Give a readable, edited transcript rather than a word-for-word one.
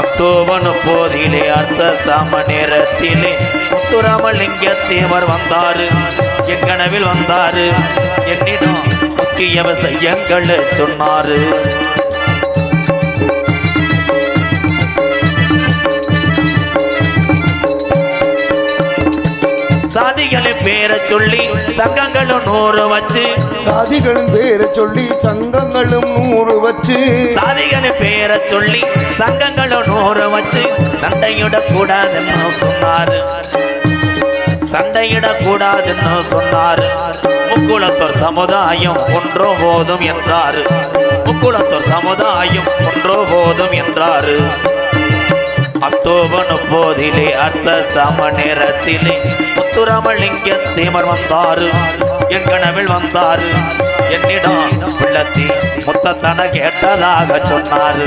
October 30 அர்த்த சாம நேரத்திலே முத்துராமலிங்க தேவர் வந்தாரு. என் கனவில் வந்தாரு. என்னிடம் முக்கிய விஷயங்கள் சொன்னாரு. சாதிகளின் பேரை சொல்லி சங்கங்களும் 100 வச்சு. சாதிகளின் பேரை சொல்லி சங்கங்களும் 100 வச்சு. சாதிகளின் பேரை சொல்லி சங்கங்களும் 100 வச்சு. சண்டையிடக்கூடாதுன்னு சொன்னாரு. சண்டையிடக்கூடாதுன்னு சொன்னாரு. முக்குளத்தோர் சமுதாயம் ஒன்றோ போதும் என்றாரு. முக்குளத்தோர் சமுதாயம் ஒன்றோ போதும் என்றாரு. அக்டோபர் 30 அர்த்த சாம நேரத்திலே முத்துராமலிங்க தேவர் வந்தாரு. என் கனவில் வந்தாரு. என்னிடம் உள்ளத்தி முத்தத்தன கேட்டதாக சொன்னாரு.